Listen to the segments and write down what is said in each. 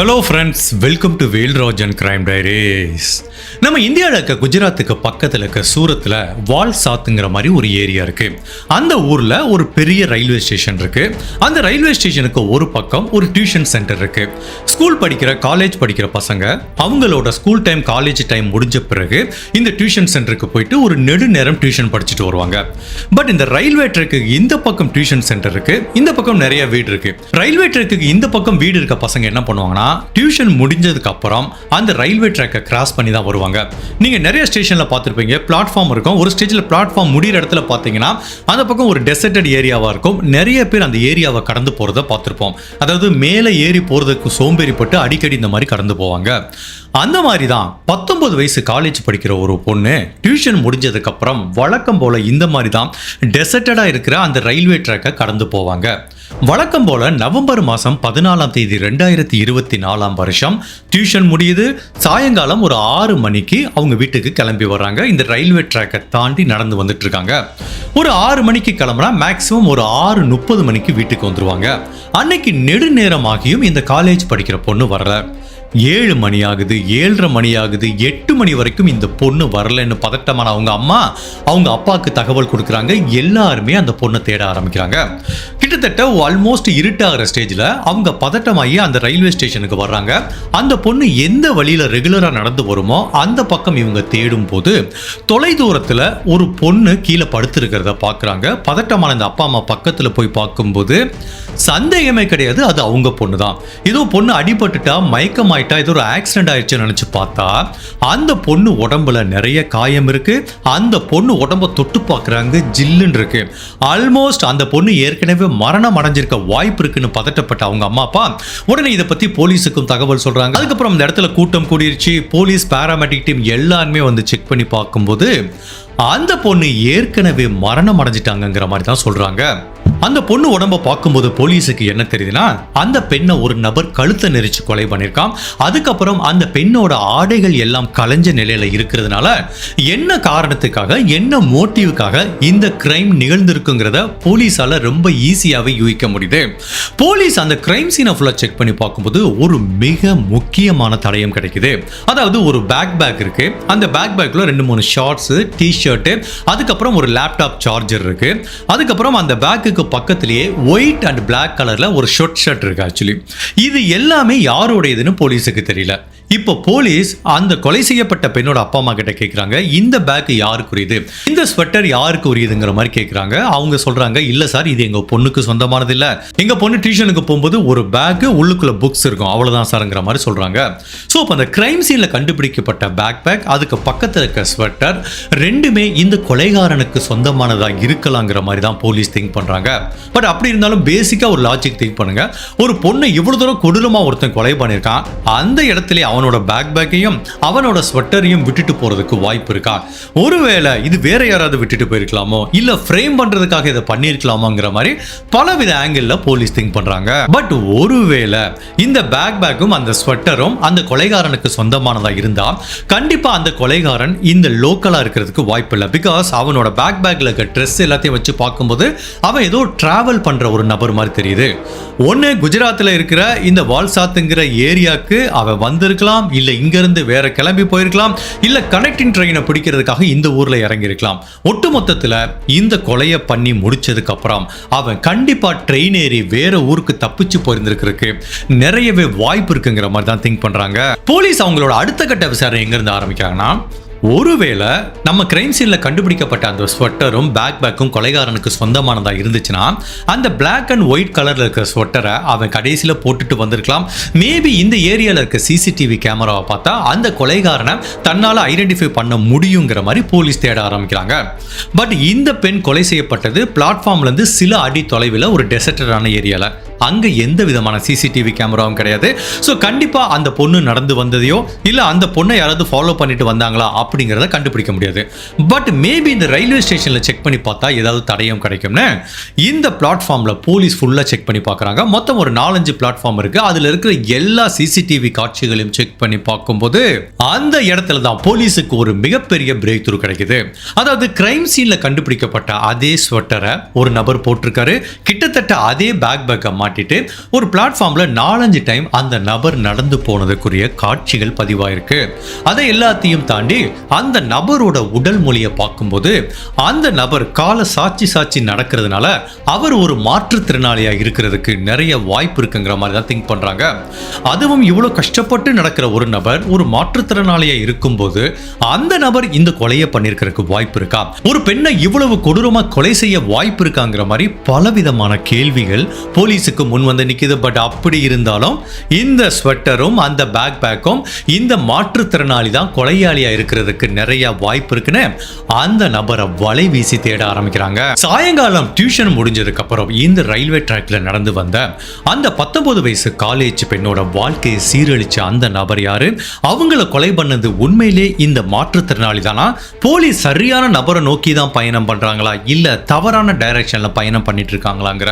Hello friends, welcome to Velraj and crime diaries. நம்ம இந்தியாவில் இருக்க குஜராத்துக்கு பக்கத்தில் இருக்க சூரத்தில் வால்சாத்துங்கிற மாதிரி ஒரு ஏரியா இருக்கு. அந்த ஊரில் ஒரு பெரிய ரயில்வே ஸ்டேஷன் இருக்கு. அந்த ரயில்வே ஸ்டேஷனுக்கு ஒரு பக்கம் ஒரு டியூஷன் சென்டர் இருக்கு. ஸ்கூல் படிக்கிற காலேஜ் படிக்கிற பசங்க அவங்களோட ஸ்கூல் டைம் காலேஜ் டைம் முடிஞ்ச பிறகு இந்த டியூஷன் சென்டருக்கு போயிட்டு ஒரு நெடுநேரம் டியூஷன் படிச்சுட்டு வருவாங்க. பட் இந்த ரயில்வே ட்ராக்கு இந்த பக்கம் டியூஷன் சென்டர் இருக்கு, இந்த பக்கம் நிறைய வீடு இருக்கு. ரயில்வே ட்ராக்கு இந்த பக்கம் வீடு இருக்க பசங்க என்ன பண்ணுவாங்கன்னா டியூஷன் முடிஞ்சதுக்கு அப்புறம் அந்த ரயில்வே ட்ராக்கை கிராஸ் பண்ணி தான் வருவாங்க. நீங்க நிறைய ஸ்டேஷன்ல பார்த்திருப்பீங்க, பிளாட்ஃபார்ம் இருக்கும். ஒரு ஸ்டேஜ்ல பிளாட்ஃபார்ம் முடிகிற இடத்துல பார்த்தீங்கன்னா அந்த பக்கம் ஒரு டெசர்டட் ஏரியாவா இருக்கும். நிறைய பேர் அந்த ஏரியாவை கடந்து போறதை பார்த்திருப்போம். அதாவது மேலே ஏறி போறதுக்கு சோம்பேறிப்பட்டு அடிக்கடி இந்த மாதிரி கடந்து போவாங்க. அந்த மாதிரி தான் 19 வயசு காலேஜ் படிக்கிற ஒரு பொண்ணு டியூஷன் முடிஞ்சதுக்கு அப்புறம் வழக்கம் போல இந்த மாதிரி தான் டெசர்டடா இருக்கிற அந்த ரயில்வே ட்ராக்கை கடந்து போவாங்க. வழக்கம் போல நவம்பர் மாதம் 14ஆம் தேதி 2024ஆம் வருஷம் டியூஷன் முடியுது. சாயங்காலம் ஒரு 6 மணிக்கு அவங்க வீட்டுக்கு கிளம்பி வர்றாங்க. இந்த ரயில்வே ட்ராக்கை தாண்டி நடந்து வந்துட்டு இருக்காங்க. ஒரு 6 மணிக்கு கிளம்புனா மேக்சிமம் ஒரு 6:30 மணிக்கு வீட்டுக்கு வந்துருவாங்க. அன்னைக்கு நெடுநேரமாகியும் இந்த காலேஜ் படிக்கிற பொண்ணு வரல. 7 மணி ஆகுது, 7:30 மணி ஆகுது, 8 மணி வரைக்கும் இந்த பொண்ணு வரலன்னு பதட்டமான அவங்க அம்மா அவங்க அப்பாவுக்கு தகவல் கொடுக்குறாங்க. எல்லாருமே அந்த பொண்ணை தேட ஆரம்பிக்கிறாங்க. கிட்டத்தட்ட ஆல்மோஸ்ட் இருட்டாகிற ஸ்டேஜில் அவங்க பதட்டமாகி அந்த ரயில்வே ஸ்டேஷனுக்கு வர்றாங்க. அந்த பொண்ணு எந்த வழியில் ரெகுலராக நடந்து வருமோ அந்த பக்கம் இவங்க தேடும் போது தொலைதூரத்தில் ஒரு பொண்ணு கீழே படுத்திருக்கிறத பார்க்குறாங்க. பதட்டமான இந்த அப்பா அம்மா பக்கத்தில் போய் பார்க்கும்போது சந்தேகமே கிடையாது, அது அவங்க பொண்ணு தான். ஏதோ பொண்ணு அடிபட்டுட்டா மயக்கமாயிட்டா ஏதோ ஒரு ஆக்சிடென்ட் ஆயிடுச்சுன்னு நினைச்சு பார்த்தா அந்த பொண்ணு உடம்புல நிறைய காயம் இருக்கு. அந்த பொண்ணு உடம்ப தொட்டு பார்க்குறாங்க, ஜில்லுன்னு இருக்கு. ஆல்மோஸ்ட் அந்த பொண்ணு ஏற்கனவே மரணம் அடைஞ்சிருக்க வாய்ப்பு இருக்குன்னு பதட்டப்பட்ட அவங்க அம்மா அப்பா உடனே இதை பத்தி போலீஸுக்கும் தகவல் சொல்றாங்க. அதுக்கப்புறம் அந்த இடத்துல கூட்டம் கூடிருச்சு. போலீஸ், பாராமெடிக் டீம் எல்லாருமே வந்து செக் பண்ணி பார்க்கும்போது அந்த பொண்ணு ஏற்கனவே மரணம் அடைஞ்சிட்டாங்கிற மாதிரி தான் சொல்றாங்க. அந்த பொண்ணு உடம்ப பார்க்கும்போது போலீஸுக்கு என்ன தெரியுதுன்னா அந்த பெண்ணை ஒரு நபர் கழுத்தை நெரிச்சு கொலை பண்ணியிருக்கான். அதுக்கப்புறம் அந்த பெண்ணோட ஆடைகள் எல்லாம் கலைஞ்ச நிலையில இருக்கிறதுனால என்ன காரணத்துக்காக, என்ன மோட்டிவுக்காக இந்த கிரைம் நிகழ்ந்திருக்குங்கிறத போலீஸால ரொம்ப ஈஸியாவே யூகிக்க முடியுது. போலீஸ் அந்த கிரைம் சீனை ஃபுல்லா செக் பண்ணி பார்க்கும்போது ஒரு மிக முக்கியமான தடயம் கிடைக்குது. அதாவது ஒரு பேக் இருக்கு. அந்த பேக்ல 2-3 ஷார்ட்ஸ், டிஷர்ட், அதுக்கப்புறம் ஒரு லேப்டாப் சார்ஜர் இருக்கு. அதுக்கப்புறம் அந்த பேக்குக்கு பக்கத்திலேயே ஒயிட் அண்ட் பிளாக் கலர்ல ஒரு ஷர்ட் இருக்கு. ஆக்சுவலி இது எல்லாமே யாரோடையதுன்னு போலீஸுக்கு தெரியல. இப்போ போலீஸ் அந்த கொலை செய்யப்பட்ட பெண்ணோட அப்பா அம்மா கிட்ட கேட்குறாங்க, இந்த பேக் யாருக்கு உரியது, இந்த ஸ்வெட்டர் யாருக்கு உரியதுங்கிற மாதிரி கேட்குறாங்க. அவங்க சொல்றாங்க, இல்ல சார், இது எங்க பொண்ணுக்கு சொந்தமானது இல்ல. எங்க பொண்ணு டியூஷனுக்கு போகும்போது ஒரு பேக் உள்ளுக்குள்ள புக்ஸ் இருக்கும், அவ்வளவுதான் சார்ங்கிற மாதிரி சொல்றாங்க. ஸோ இப்போ அந்த கிரைம் சீன்ல கண்டுபிடிக்கப்பட்ட பேக் அதுக்கு பக்கத்தில் இருக்க ஸ்வெட்டர் ரெண்டுமே இந்த கொலைகாரனுக்கு சொந்தமானதா இருக்கலாங்கிற மாதிரி தான் போலீஸ் திங்க் பண்றாங்க. பட் அப்படி இருந்தாலும் பேசிக்கா ஒரு லாஜிக் திங்க் பண்ணுங்க. ஒரு பொண்ணை இவ்வளவு தூரம் கொடூரமா ஒருத்தன் கொலை பண்ணியிருக்கான், அந்த இடத்துல அவனோட பேக்கையும் அவனோட ஸ்வெட்டரையும் விட்டுட்டு போறதுக்கு வாய்ப்பு இருக்கா? ஒருவேளை இது வேற யாராவது விட்டுட்டு போயிருக்கலாமோ, இல்ல ஃப்ரேம் பண்றதுக்காக இதை பண்ணிருக்கலாமோங்கிற மாதிரி பலவித ஆங்கிள் போலீஸ் திங்க் பண்றாங்க. பட் ஒருவேளை இந்த பேக்கும் அந்த ஸ்வெட்டரும் அந்த கொலைகாரனுக்கு சொந்தமானதா இருந்தா கண்டிப்பா அந்த கொலைகாரன் இந்த லோக்கலா இருக்கிறதுக்கு வாய்ப்பு இல்லை. பிகாஸ் அவனோட பேக்ல இருக்க ட்ரெஸ் எல்லாத்தையும் வச்சு பார்க்கும்போது அவன் ஏதோ டிராவல் பண்ற ஒரு நபர் மாதிரி தெரியுது. ஒன்னு குஜராத்ல இருக்கிற இந்த வால்சாத்துங்கிற ஏரியாக்கு அவன் வந்திருக்கலாம், இல்ல இங்க இருந்து வேற கிளம்பி போயிருக்கலாம், இல்ல கனெக்டிங் ட்ரெயினை பிடிக்கிறதுக்காக இந்த ஊர்ல இறங்கி இருக்கலாம். ஒட்டுமொத்தத்துல இந்த கொலையை பண்ணி முடிச்சதுக்கு அப்புறம் அவன் கண்டிப்பா ட்ரெயின் ஏறி வேற ஊருக்கு தப்பிச்சு போயிருந்திருக்கு நிறையவே வாய்ப்பு இருக்குங்கிற மாதிரி தான் திங்க் பண்றாங்க. போலீஸ் அவங்களோட அடுத்த கட்ட விசாரணை எங்க இருந்து ஆரம்பிக்கிறாங்கன்னா, ஒருவேளை நம்ம கிரைம் சீன்ல கண்டுபிடிக்கப்பட்ட அந்த ஸ்வெட்டரும் பேக்கும் கொலைகாரனுக்கு சொந்தமானதா இருந்துச்சுன்னா அந்த பிளாக் அண்ட் ஒயிட் கலர்ல இருக்க ஸ்வெட்டரை அவன் கடைசியில போட்டுட்டு வந்திருக்கலாம். மேபி இந்த ஏரியால இருக்க சிசிடிவி கேமராவை பார்த்தா அந்த கொலைகாரனை தன்னால ஐடென்டிஃபை பண்ண முடியுங்கிற மாதிரி போலீஸ் தேட ஆரம்பிக்கிறாங்க. பட் இந்த பெண் கொலை செய்யப்பட்டது பிளாட்ஃபார்ம்ல இருந்து சில அடி தொலைவில் ஒரு டெசர்டடான ஏரியால. அங்க எந்த விதமான சிசிடிவி கேமராவும் கிடையாது. ஸோ கண்டிப்பா அந்த பொண்ணு நடந்து வந்ததையோ இல்ல அந்த பொண்ணை யாராவது ஃபாலோ பண்ணிட்டு வந்தாங்களா அப்படிங்கிறத கண்டுபிடிக்க முடியாது. பட் மேபி இந்த ரயில்வே ஸ்டேஷன்ல செக் பண்ணி பார்த்தா ஏதாவது தடயம் கிடைக்கும்னு இந்த பிளாட்ஃபார்ம்ல போலீஸ் ஃபுல்லா செக் பண்ணி பார்க்கறாங்க. மொத்தம் ஒரு 4-5 பிளாட்ஃபார்ம் இருக்கு. அதுல இருக்கிற எல்லா சிசிடிவி காட்சிகளையும் செக் பண்ணி பார்க்கும்போது அந்த இடத்துல தான் போலீஸுக்கு ஒரு மிகப்பெரிய பிரேக் த்ரூ கிடைக்குது. அதாவது கிரைம் சீன்ல கண்டுபிடிக்கப்பட்ட அதே ஸ்வெட்டரை ஒரு நபர் போட்டிருக்காரு. கிட்டத்தட்ட அதே பேக்கை மாட்டிட்டு ஒரு பிளாட்ஃபார்ம்ல 4-5 டைம் அந்த நபர் நடந்து போனதுக்குரிய காட்சிகள் பதிவாயிருக்கு. அதை எல்லாத்தையும் தாண்டி அந்த நபரோட உடல் மொழியை பார்க்கும்போது அந்த நபர் காலை சாட்சி நடக்கிறதுனால அவர் ஒரு மாற்றுத்திறனாளியா இருக்கிறதுக்கு நிறைய வாய்ப்பு இருக்குங்கிற மாதிரி தான் திங்க் பண்றாங்க. அதுவும் இவ்வளவு கஷ்டப்பட்டு நடக்கிற ஒரு நபர் ஒரு மாற்றுத்திறனாளியா இருக்கும்போது அந்த நபர் இந்த கொலையை பண்ணிருக்கிறதுக்கு வாய்ப்பு இருக்கா? ஒரு பெண்ணை இவ்வளவு கொடூரமா கொலை செய்ய வாய்ப்பு இருக்காங்கிற மாதிரி பலவிதமான கேள்விகள் போலீஸுக்கு முன் வந்து நிக்குது. பட் அப்படி இருந்தாலும் இந்த ஸ்வெட்டரும் அந்த பேக்கும் இந்த மாற்றுத்திறனாளி தான் கொலையாளியா இருக்கிறதுக்கு நிறைய வாய்ப்பு இருக்குன்னு அந்த நபரை வலை வீசி தேட ஆரம்பிக்கிறாங்க. சாயங்காலம் டியூஷன் முடிஞ்சதுக்கு அப்புறம் இந்த ரயில்வே ட்ராக்ல நடந்து வந்த அந்த 19 வயசு காலேஜ் பெண்ணோட வாழ்க்கையை சீரழிச்ச அந்த நபர் யாரு? அவங்கள கொலை பண்ணது உண்மையிலே இந்த மாற்றுத்திறனாளி தானா? போலீஸ் சரியான நபரை நோக்கி தான் பயணம் பண்றாங்களா இல்ல தவறான டைரக்ஷன்ல பயணம் பண்ணிட்டு இருக்காங்களாங்கிற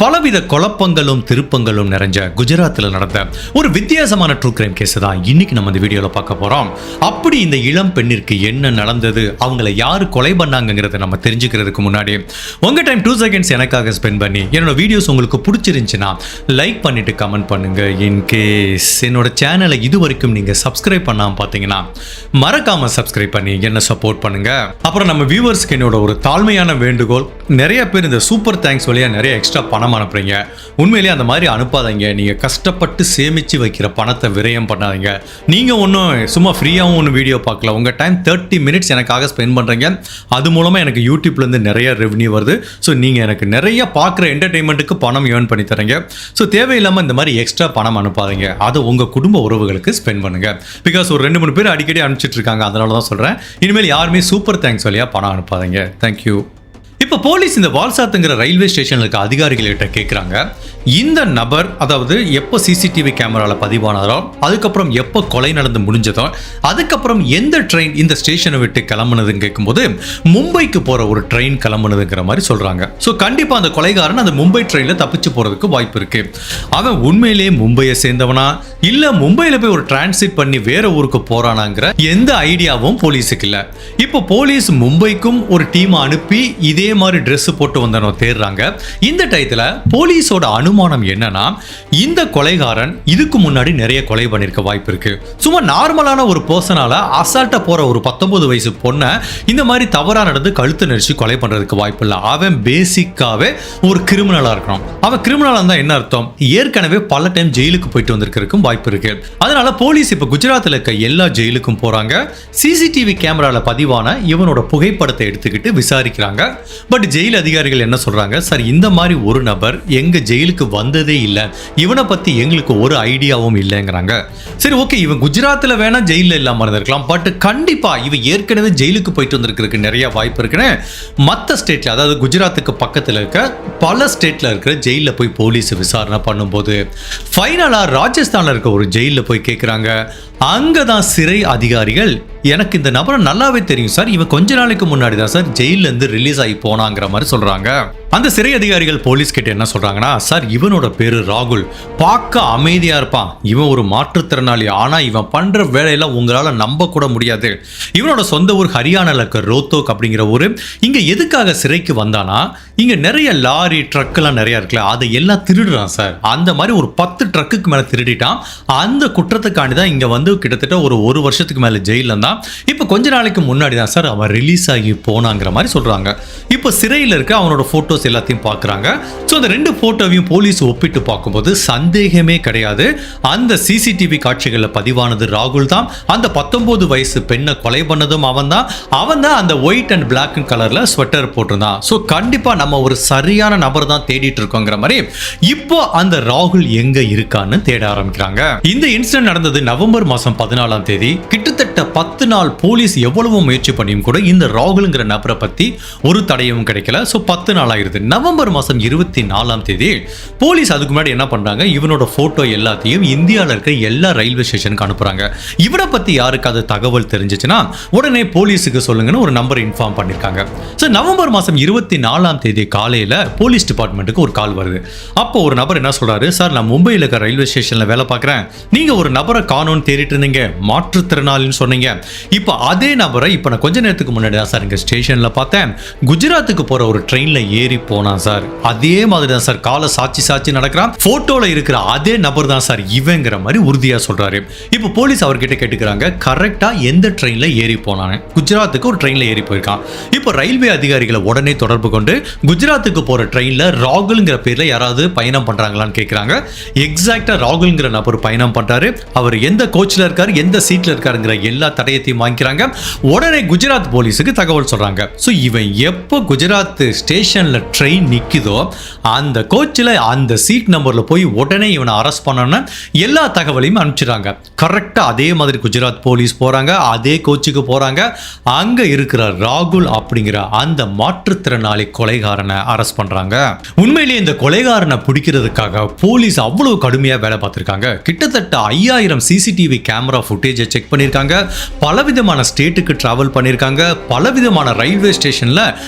பலவித குழப்பங்களும் திருப்பங்களும் நிறைஞ்ச குஜராத்தில் நடந்த ஒரு வித்தியாசமான ட்ரூ கிரைம் கேஸ் தான் இன்னைக்கு நம்ம இந்த வீடியோல பார்க்க போறோம். அப்படி இந்த இளம் பெண்ணிற்கு என்ன நடந்தது, அவங்களை யாரு கொலை பண்ணாங்கிறத நம்ம தெரிஞ்சுக்கிறதுக்கு முன்னாடி உங்க டைம் 2 செகண்ட்ஸ் எனக்காக ஸ்பெண்ட் பண்ணி என்னோட வீடியோஸ் உங்களுக்கு பிடிச்சிருந்துச்சுன்னா லைக் பண்ணிட்டு கமெண்ட் பண்ணுங்க. இன் கேஸ் என்னோட சேனலை இது வரைக்கும் நீங்க சப்ஸ்கிரைப் பண்ணாம பாத்தீங்கன்னா மறக்காம சப்ஸ்கிரைப் பண்ணி என்ன சப்போர்ட் பண்ணுங்க. அப்புறம் நம்ம வியூவர்ஸ்க்கு என்னோட ஒரு தாழ்மையான வேண்டுகோள், நிறைய பேர் இந்த சூப்பர் தேங்க்ஸ் வழியா நிறைய எக்ஸ்ட்ரா பணம் அனுப்புறீங்க. உண்மையிலேயே அந்த மாதிரி அனுப்பாதீங்க. நீங்க கஷ்டப்பட்டு சேமிச்சு வைக்கிற பணத்தை விரயம் பண்ணாதீங்க. நீங்க ஒன்றும் சும்மா ஃப்ரீயாகவும் ஒன்று வீடியோ பார்க்கல, உங்க டைம் 30 மினிட்ஸ் எனக்காக ஸ்பெண்ட் பண்றீங்க. அது மூலமா எனக்கு யூடியூப்ல இருந்து நிறைய ரெவன்யூ வருது. ஸோ நீங்க எனக்கு நிறைய பார்க்குற என்டர்டைன்மெண்ட்டுக்கு பணம் ஏர்ன் பண்ணி தரீங்க. ஸோ தேவையில்லாம இந்த மாதிரி எக்ஸ்ட்ரா பணம் அனுப்பாதீங்க. அதை உங்க குடும்ப உறவுகளுக்கு ஸ்பெண்ட் பண்ணுங்க. பிகாஸ் ஒரு 2-3 பேர் அடிக்கடி அனுப்பிச்சிட்டு இருக்காங்க. அதனால தான் சொல்றேன், இனிமேல் யாருமே சூப்பர் தேங்க்ஸ் வழியா பணம் அனுப்பாதீங்க. தேங்க்யூ. இப்போ போலீஸ் இந்த வால்சாத்துங்கிற ரயில்வே ஸ்டேஷன்ல இருக்க அதிகாரிகள்கிட்ட கேட்குறாங்க, இந்த நபர் அதாவது எப்போ சிசிடிவி கேமரால பதிவானதோ அதுக்கப்புறம் எப்போ கொலை நடந்து முடிஞ்சதோ அதுக்கப்புறம் எந்த ட்ரெயின் இந்த ஸ்டேஷனை விட்டு கிளம்புனதுன்னு கேட்கும்போது மும்பைக்கு போற ஒரு ட்ரெயின் கிளம்புனதுங்கிற மாதிரி சொல்றாங்க. ஸோ கண்டிப்பா அந்த கொலைகாரன் அந்த மும்பை ட்ரெயின்ல தப்பிச்சு போறதுக்கு வாய்ப்பு இருக்கு. அவன் உண்மையிலேயே மும்பையை சேர்ந்தவனா இல்ல மும்பையில போய் ஒரு டிரான்சிட் பண்ணி வேற ஊருக்கு போறானாங்கிற எந்த ஐடியாவும் போலீஸுக்கு இல்ல. இப்போ போலீஸ் மும்பைக்கும் ஒரு டீம் அனுப்பி இதே மாதிரி ட்ரெஸ் போட்டு வந்தனோ தேடுறாங்க. இந்த டயத்துல போலீஸோட அனுமானம் என்னன்னா, இந்த கொலைகாரன் இதுக்கு முன்னாடி நிறைய கொலை பண்ணிருக்க வாய்ப்பு இருக்கு. சும்மா நார்மலான ஒரு பர்சனால அசால்ட்டா போற ஒரு 19 வயசு பொண்ணை இந்த மாதிரி தவறா நடந்து கழுத்து நெரிச்சு கொலை பண்றதுக்கு வாய்ப்பு இல்லை. அவன் பேசிக்காவே ஒரு கிரிமினலா இருக்கணும். அவன் கிரிமினலா இருந்தா என்ன அர்த்தம்? ஏற்கனவே பல டைம் ஜெயிலுக்கு போயிட்டு வந்திருக்கிறதுக்கும் வாய்ப்பு இருக்கு. அதனால போலீஸ் இப்ப குஜராத்தில் இருக்க எல்லா ஜெயிலுக்கும் போறாங்க. சிசிடிவி கேமரால பதிவான இவனோட புகைப்படத்தை எடுத்துக்கிட்டு விசாரிக்கிறாங்க. பட் ஜெயில் அதிகாரிகள் என்ன சொல்றாங்க, சார் இந்த மாதிரி ஒரு நபர் எங்க ஜெயிலுக்கு வந்ததே இல்லை, இவனை பத்தி எங்களுக்கு ஒரு ஐடியாவும் இல்லைங்கிறாங்க. சரி ஓகே, இவன் குஜராத்தில் வேணா ஜெயிலில் இல்லாம இருந்திருக்கலாம், பட் கண்டிப்பா இவன் ஏற்கனவே ஜெயிலுக்கு போயிட்டு வந்திருக்கிறதுக்கு நிறைய வாய்ப்பு இருக்குன்னு மற்ற ஸ்டேட்ல அதாவது குஜராத்துக்கு பக்கத்தில் இருக்க பல ஸ்டேட்ல இருக்கிற ஜெயிலில் போய் போலீஸ் விசாரணை பண்ணும்போது ஃபைனலா ராஜஸ்தான்ல இருக்க ஒரு ஜெயிலில் போய் கேட்குறாங்க. அங்கதான் சிறை அதிகாரிகள், எனக்கு இந்த நபரை நல்லாவே தெரியும் சார், இவன் கொஞ்ச நாளைக்கு முன்னாடி தான் சார் ஜெயில இருந்து ரிலீஸ் ஆகி போனாங்கிற மாதிரி சொல்றாங்க. அந்த சிறை அதிகாரிகள் போலீஸ் கிட்ட என்ன சொல்றாங்கன்னா, சார் இவனோட பேரு ராகுல், பார்க்க அமைதியா இருப்பான், இவன் ஒரு மாற்றுத்திறனாளி, ஆனா இவன் பண்ற வேலையெல்லாம் உங்களால நம்ப கூட முடியாது. இவனோட சொந்த ஊர் ஹரியானால இருக்க ரோத்தோக் அப்படிங்கிற ஊரு. இங்க எதுக்காக சிறைக்கு வந்தானா, இங்க நிறைய லாரி ட்ரக் எல்லாம் நிறைய இருக்குல்ல, அதை எல்லாம் திருடுறான் சார். அந்த மாதிரி ஒரு 10 ட்ரக்குக்கு மேல திருடிட்டான். அந்த குற்றத்துக்காண்டி தான் இங்க வந்து கிட்டத்தட்ட ஒரு வருஷத்துக்கு மேல ஜெயில இருந்தான். இப்ப கொஞ்ச நாளைக்கு முன்னாடி தான் சார் அவன் ரிலீஸ் ஆகி போனாங்கிற மாதிரி சொல்றாங்க. இப்ப சிறையில் இருக்க அவனோட போட்டோஸ் எல்லாத்தையும் பார்க்கறாங்க. சோ அந்த 2 போட்டோவையும் போலீஸ் ஒப்பிட்டு பார்க்கும்போது சந்தேகமே கிடையாது, அந்த சிசிடிவி காட்சிகள்ல பதிவானது ராகுல் தான். அந்த 19 வயசு பெண்ணை கொலை பண்ணதும் அவன் தான் அந்த ஒயிட் அண்ட் பிளாக் கலர்ல ஸ்வெட்டர் போட்டிருந்தான். சோ கண்டிப்பா நம்ம ஒரு சரியான நபர் தான் தேடிட்டு இருக்கோங்கிற மாதிரி இப்போ அந்த ராகுல் எங்க இருக்கான்னு தேட ஆரம்பிக்கிறாங்க. இந்த இன்சிடென்ட் நடந்தது நவம்பர் மாசம் 14ஆம் தேதி. கிட்டத்தட்ட 10 நாள் போலீஸ் எவ்வளவு முயற்சி பண்ணியும் கூட இந்த ராகுல்ங்கிற நபரை பத்தி ஒரு தடயமும் கிடைக்கல. சோ 10 நாள் ஆயிருது. நவம்பர் மாசம் 24ஆம் தேதி போலீஸ் அதுக்கு முன்னாடி என்ன பண்றாங்க, இவனோட போட்டோ எல்லாத்தையும் இந்தியாவில் இருக்க எல்லா ரயில்வே ஸ்டேஷனுக்கு அனுப்புறாங்க. இவனை பத்தி யாருக்காவது தகவல் தெரிஞ்சிச்சுன்னா உடனே போலீஸுக்கு சொல்லுங்கன்னு ஒரு நம்பர் இன்ஃபார்ம் பண்ணிருக்காங்க. சோ நவம்பர் மாசம் 24ஆம் தேதி காலையில போலீஸ் டிபார்ட்மெண்ட்டுக்கு ஒரு கால் வருது. அப்போ ஒரு நபர் என்ன சொல்றாரு, சார் நான் மும்பையில் இருக்க ரயில்வே ஸ்டேஷன்ல வேலை பார்க்குறேன், நீங்க ஒரு நபரை காணோன்னு தேடிட்டு இருந்தீங்க, மாற்றுத்திறனாளின்னு சொன்னீங்க. இப்போ அதே நபரை இப்போ நான் கொஞ்ச நேரத்துக்கு முன்னாடி தான் சார் இங்க ஸ்டேஷன்ல பார்த்தேன், குஜராத்துக்கு போற ஒரு ட்ரெயின்ல ஏறி போனான் சார். அதே மாதிரி தான் சார் காலை சாட்சி நடக்கிறான். போட்டோல இருக்கிற அதே நபர் தான் சார் இவங்கிற மாதிரி உறுதியா சொல்றாரு. இப்போ போலீஸ் அவர்கிட்ட கேட்டுக்கிறாங்க, கரெக்டா எந்த ட்ரெயின்ல ஏறி போனானு. குஜராத்துக்கு ஒரு ட்ரெயின்ல ஏறி போயிருக்கான். இப்போ ரயில்வே அதிகாரிகளை உடனே தொடர்பு கொண்டு குஜராத்துக்கு போற ட்ரெயின்ல ராகுல்ங்கிற பேர்ல யாராவது பயணம் பண்றாங்களான்னு கேட்கிறாங்க. எக்ஸாக்டா ராகுல்ங்கிற நபர் பயணம் பண்றாரு. அவர் எந்த கோச்ல இருக்காரு, எந்த சீட்ல இருக்காருங்கிற எல்லா தடயத்தையும் வாங்கிக்கிறாங்க. உடனே குஜராத் போலீஸுக்கு தகவல் சொல்றாங்க. ஸோ இவன் எப்போ குஜராத் ஸ்டேஷன்ல ட்ரெயின் நிக்குதோ அந்த கோச்சில் அந்த சீட் நம்பர்ல போய் உடனே இவனை அரெஸ்ட் பண்ணணும்னு எல்லா தகவலையும் அனுப்பிச்சிடுறாங்க. கரெக்டா அதே மாதிரி குஜராத் போலீஸ் போறாங்க, அதே கோச்சுக்கு போறாங்க. அங்க இருக்கிற ராகுல் அப்படிங்கிற அந்த மாற்றுத்திறனாளி கொலைகாரனை அரெஸ்ட் பண்றாங்க. உண்மையிலேயே இந்த கொலைகாரனை பிடிக்கிறதுக்காக போலீஸ் அவ்வளவு கடுமையா வேலை பார்த்திருக்காங்க. கிட்டத்தட்ட 5000 சிசிடிவி கேமரா ஃபுட்டேஜை செக் பண்ணியிருக்காங்க. பலவிதமான ஸ்டேட்டுக்கு டிராவல் பண்ணியிருக்காங்க. பலவிதமான ரயில்வே ஸ்டேஷன்ல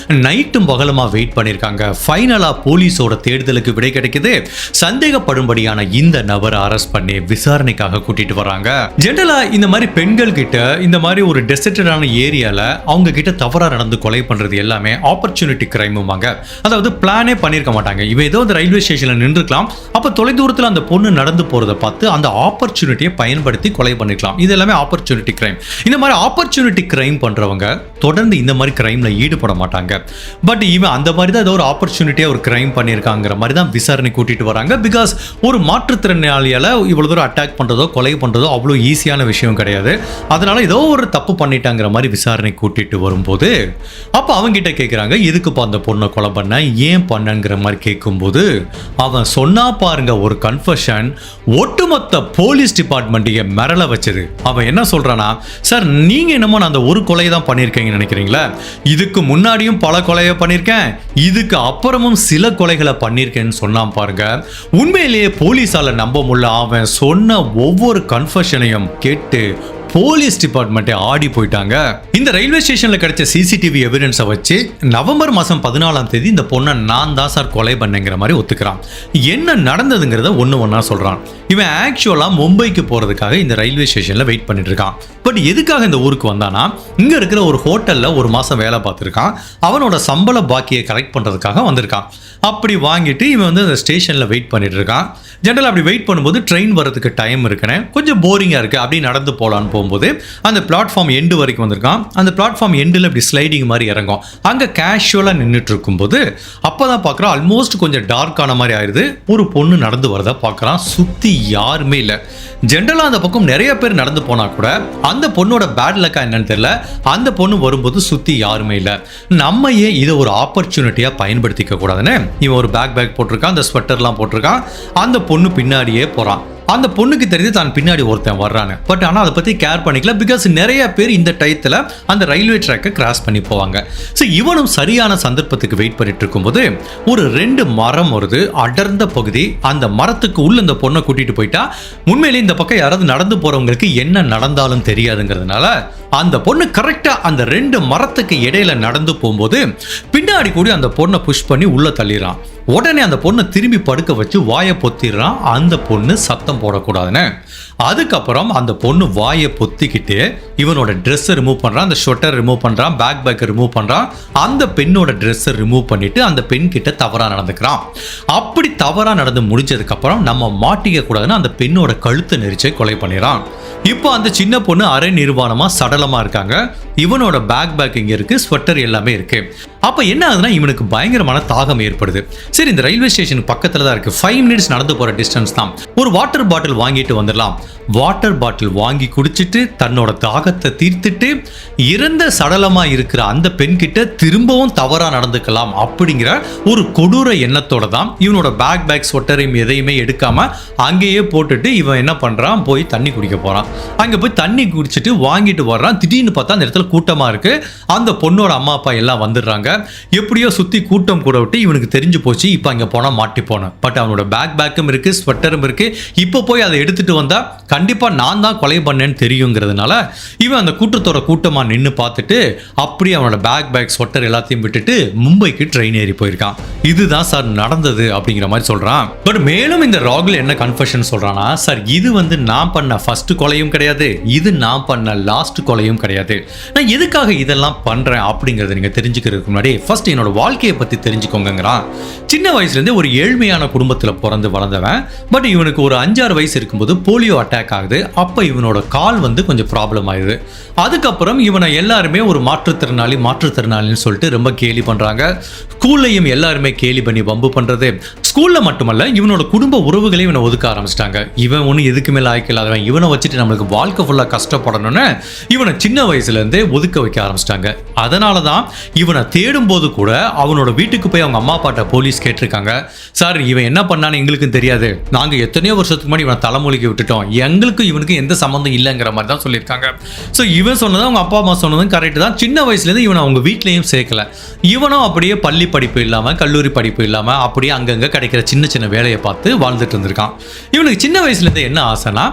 நைட்டும் பகலுமா வெயிட் பண்ணியிருக்காங்க. ஃபைனலா போலீஸோட தேடுதலுக்கு விடை கிடைக்குது. சந்தேகப்படும்படியான இந்த நபரை அரெஸ்ட் பண்ணி விசாரணைக்காக கூட்டிட்டு வராங்க. ஜெனரலா இந்த மாதிரி பெண்கள் கிட்ட இந்த மாதிரி ஒரு டெசர்டடான ஏரியால அவங்க கிட்ட தவறா நடந்து கொலை பண்றது எல்லாமே ஆப்பர்ச்சுனிட்டி கிரைமுமாங்க. அதாவது பிளானே பண்ணிருக்க மாட்டாங்க. இவன் ஏதோ அந்த ரயில்வே ஸ்டேஷன்ல நின்றுக்கலாம். அப்ப தொலைதூரத்தில் அந்த பொண்ணு நடந்து போறதை பார்த்து அந்த ஆப்பர்ச்சுனிட்டியை பயன்படுத்தி கொலை பண்ணிக்கலாம். இது எல்லாமே ஆப்பர்ச்சுனிட்டி கிரைம். இந்த மாதிரி ஆப்பர்ச்சுனிட்டி கிரைம் பண்றவங்க தொடர்ந்து இந்த மாதிரி கிரைம்ல ஈடுபட மாட்டாங்க. பட் இவன் அந்த மாதிரி தான் ஏதோ ஒரு ஆப்பர்ச்சுனிட்டியா ஒரு கிரைம் பண்ணியிருக்காங்கிற மாதிரி தான் விசாரணை கூட்டிட்டு வராங்க. பிகாஸ் ஒரு மாற்றுத்திறனாளியால இவ்வளவு தூரம் அட்டாக் பண்றதோ கொலை பண்றதோ அவ்வளோ ஈஸியான விஷயம் கிடையாது. அதனால ஏதோ ஒரு தப்பு பண்ணிட்டாங்கிற மாதிரி விசாரணை கூட்டிட்டு வரும்போது அப்ப அவங்க கிட்ட கேட்கிறாங்க, எதுக்குப்பா அந்த பொண்ணை கொலை பண்ண, ஏன் பண்ணங்கிற மாதிரி கேட்கும்போது அவன் சொன்னா பாருங்க ஒரு கன்ஃபெஷன் ஒட்டுமொத்த போலீஸ் டிபார்ட்மெண்ட்டையே மிரள வச்சது. அவன் என்ன சொல்றானா, சார் நீங்க என்னமோ நான் அந்த ஒரு கொலை தான் பண்ணிருக்கீங்கன்னு நினைக்கிறீங்களா? இதுக்கு முன்னாடியும் பல கொலையை பண்ணிருக்கேன், இதுக்கு அப்புறமும் சில கொலைகளை பண்ணிருக்கேன்னு சொன்னான் பாருங்க. உண்மையிலேயே போலீஸால நம்ப முடியல. அவன் சொன்ன ஒவ்வொரு கன்ஃபெஷனையும் கேட்டு போலீஸ் டிபார்ட்மெண்ட்டே ஆடி போயிட்டாங்க. இந்த ரயில்வே ஸ்டேஷன்ல கிடைச்ச சிசிடிவி எவிடன்ஸை வச்சு நவம்பர் மாசம் 14ஆம் தேதி இந்த பொண்ணை நான் தான் சார் கொலை பண்ணேங்கிற மாதிரி ஒத்துக்கிறான். என்ன நடந்ததுங்கிறத ஒண்ணா சொல்றான். இவன் ஆக்சுவலா மும்பைக்கு போறதுக்காக இந்த ரயில்வே ஸ்டேஷன்ல வெயிட் பண்ணிட்டு இருக்கான். பட் எதுக்காக இந்த ஊருக்கு வந்தானா, இங்க இருக்கிற ஒரு ஹோட்டல்ல ஒரு மாசம் வேலை பார்த்துருக்கான். அவனோட சம்பள பாக்கியை கலெக்ட் பண்றதுக்காக வந்திருக்கான். அப்படி வாங்கிட்டு இவன் வந்து அந்த ஸ்டேஷன்ல வெயிட் பண்ணிட்டு இருக்கான். ஜெனரல் அப்படி வெயிட் பண்ணும்போது ட்ரெயின் வரதுக்கு டைம் இருக்குன்னு கொஞ்சம் போரிங்கா இருக்கு, அப்படி நடந்து போலான்னு போகும்போது அந்த பிளாட்ஃபார்ம் எண்டு வரைக்கும் வந்திருக்கான். அந்த பிளாட்ஃபார்ம் எண்டில் இப்படி ஸ்லைடிங் மாதிரி இறங்கும். அங்க கேஷுவலா நின்றுட்டு இருக்கும்போது அப்பதான் பார்க்குறான், ஆல்மோஸ்ட் கொஞ்சம் டார்க்கான மாதிரி ஆயிடுது. ஒரு பொண்ணு நடந்து வரத பார்க்குறான். சுத்தி யாருமே இல்லை. ஜென்ரலா அந்த பக்கம் நிறைய பேர் நடந்து போனா கூட அந்த பொண்ணோட பேட் லக்கா என்னன்னு தெரியல, அந்த பொண்ணு வரும்போது சுத்தி யாருமே இல்லை. நம்ம ஏன் இதை ஒரு ஆப்பர்ச்சுனிட்டியா பயன்படுத்திக்க கூடாதுன்னு இவன் ஒரு பேக் போட்டிருக்கான், அந்த ஸ்வெட்டர்லாம் போட்டிருக்கான். அந்த பொண்ணு பின்னாடியே போறான். அந்த பொண்ணுக்கு தெரிஞ்சு தான் பின்னாடி ஒருத்தன் வர்றான்னு. பட் ஆனால் அதை பற்றி கேர் பண்ணிக்கல. பிகாஸ் நிறைய பேர் இந்த டயத்தில் அந்த ரயில்வே ட்ராக்கை கிராஸ் பண்ணி போவாங்க. ஸோ இவனும் சரியான சந்தர்ப்பத்துக்கு வெயிட் பண்ணிட்டு இருக்கும்போது ஒரு 2 மரம் வருது, அடர்ந்த பகுதி. அந்த மரத்துக்கு உள்ள இந்த பொண்ணை கூட்டிட்டு போயிட்டா உண்மையிலேயே இந்த பக்கம் யாராவது நடந்து போறவங்களுக்கு என்ன நடந்தாலும் தெரியாதுங்கிறதுனால அந்த பொண்ணு கரெக்டா அந்த 2 மரத்துக்கு இடையில நடந்து போகும்போது பின்னாடி கூடி அந்த பொண்ணை புஷ் பண்ணி உள்ள தள்ளிடுறான். உடனே அந்த பொண்ணை திரும்பி படுக்க வச்சு வாயை பொத்திடுறான். அந்த பொண்ணு சத்தம் போடக்கூடாதுன்னு. அதுக்கப்புறம் அந்த பொண்ணு வாயை பொத்திக்கிட்டு இவனோட ட்ரெஸ்ஸை ரிமூவ் பண்றான், அந்த ஸ்வெட்டர் ரிமூவ் பண்றான், பேக்கை ரிமூவ் பண்றான். அந்த பெண்ணோட ட்ரெஸ்ஸை ரிமூவ் பண்ணிட்டு அந்த பெண் கிட்ட தவறா நடந்துக்கிறான். அப்படி தவறா நடந்து முடிஞ்சதுக்கு அப்புறம் நம்ம மாட்டிக்க கூடாதுன்னு அந்த பெண்ணோட கழுத்தை நெரிச்சு கொலை பண்ணிடுறான். இப்போ அந்த சின்ன பொண்ணு அரை நிர்வாணமா சடலமா இருக்காங்க. இவனோட பேக் இங்க இருக்கு, ஸ்வெட்டர் எல்லாமே இருக்கு. அப்ப என்ன ஆகுதுன்னா இவனுக்கு பயங்கரமான தாகம் ஏற்படுது. சரி, இந்த ரயில்வே ஸ்டேஷன் பக்கத்துல தான் இருக்கு, 5 மினிட்ஸ் நடந்து போற டிஸ்டன்ஸ் தான். ஒரு வாட்டர் பாட்டில் வாங்கிட்டு வந்துடலாம். வாட்டர் பாட்டில் வாங்கி குடிச்சிட்டு தன்னோட தாகத்தை தீர்த்துட்டு இறந்த சடலமா இருக்கிற அந்த பெண் கிட்ட திரும்பவும் தவறா நடந்துக்கலாம் அப்படிங்கிற ஒரு கொடூர எண்ணத்தோட தான் இவனோட பேக் ஸ்வெட்டரையும் எதையுமே எடுக்காம அங்கேயே போட்டுட்டு இவன் என்ன பண்றான், போய் தண்ணி குடிக்க போறான். அங்க போய் தண்ணி குடிச்சிட்டு வாங்கிட்டு வர்றான். திடீர்னு பார்த்தா அந்த இடத்துல கூட்டமா இருக்கு. அந்த பொண்ணோட அம்மா அப்பா எல்லாம் வந்துடுறாங்க. எப்படியோ சுத்தி கூட்டம் கூட விட்டு இவனுக்கு தெரிஞ்சு போச்சு, இப்ப அங்க போனா மாட்டி போனேன். பட் அவனோட பேக்கும் இருக்கு, ஸ்வெட்டரும் இருக்கு. இப்ப போய் அதை எடுத்துட்டு வந்தா கண்டிப்பா நான் தான் கொலை பண்ணேன்னு தெரியுங்கிறதுனால இவன் அந்த கூட்டத்தோட கூட்டமா நின்று பார்த்துட்டு அப்படியே அவனோட பேக் ஸ்வெட்டர் எல்லாத்தையும் விட்டுட்டு மும்பைக்கு ட்ரெயின் ஏறி போயிருக்கான். இதுதான் சார் நடந்தது அப்படிங்கிற மாதிரி சொல்றான். பட் மேலும் இந்த ராகுல் என்ன கன்ஃபெஷன் சொல்றானா, சார் இது வந்து நான் பண்ண ஃபர்ஸ்ட் கொலையும் கிடையாது, இது நான் பண்ண லாஸ்ட் கொலையும் கிடையாது. நான் எதுக்காக இதெல்லாம் பண்றேன் அப்படிங்கறத நீங்க தெரிஞ்சுக்கிறதுக்கு முன்னாடி முன்னாடி ஃபர்ஸ்ட் என்னோட வாழ்க்கையை பத்தி தெரிஞ்சுக்கோங்கிறான். சின்ன வயசுலேருந்தே ஒரு ஏழ்மையான குடும்பத்தில் பிறந்து வளர்ந்தவன். பட் இவனுக்கு ஒரு 5-6 வயசு இருக்கும்போது போலியோ அட்டாக் ஆகுது. அப்போ இவனோட கால் கொஞ்சம் ப்ராப்ளம் ஆகுது. அதுக்கப்புறம் இவனை எல்லாருமே ஒரு மாற்றுத்திறனாளின்னு சொல்லிட்டு ரொம்ப கேலி பண்றாங்க. ஸ்கூல்லையும் எல்லாருமே கேலி பண்ணி வம்பு பண்றது. ஸ்கூல்ல மட்டுமல்ல, இவனோட குடும்ப உறவுகளே இவனை ஒதுக்க ஆரம்பிச்சிட்டாங்க. இவன் ஒன்றும் எதுக்கு மேலே ஆய்க்கலாதவன், இவனை வச்சுட்டு நம்மளுக்கு வாழ்க்கை ஃபுல்லாக கஷ்டப்படணும்னு இவனை சின்ன வயசுலேருந்தே ஒதுக்க வைக்க ஆரம்பிச்சிட்டாங்க. அதனால தான் இவனை தேடும் போது கூட அவனோட வீட்டுக்கு போய் அவங்க அம்மா அப்பாட்ட போலீஸ் கேட்டிருக்காங்க, சார் இவன் என்ன பண்ணான்னு எங்களுக்கும் தெரியாது, நாங்கள் எத்தனையோ வருஷத்துக்கு முன்னாடி இவனை தலைமொழிக்கு விட்டுட்டோம், எங்களுக்கு இவனுக்கு எந்த சம்மந்தம் இல்லைங்கிற மாதிரி தான் சொல்லியிருக்காங்க. ஸோ இவன் சொன்னதும் அவங்க அப்பா அம்மா சொன்னதும் கரெக்ட் தான். சின்ன வயசுலேருந்து இவனை அவங்க வீட்லேயும் சேர்க்கல. இவனும் அப்படியே பள்ளி படிப்பு இல்லாமல் கல்லூரி படிப்பு இல்லாமல் அப்படியே அங்கங்கே கிடைக்கிற சின்ன சின்ன வேலையை பார்த்து வாழ்ந்துட்டு இருந்திருக்கான். இவனுக்கு சின்ன வயசுலேருந்து என்ன ஆசைனா,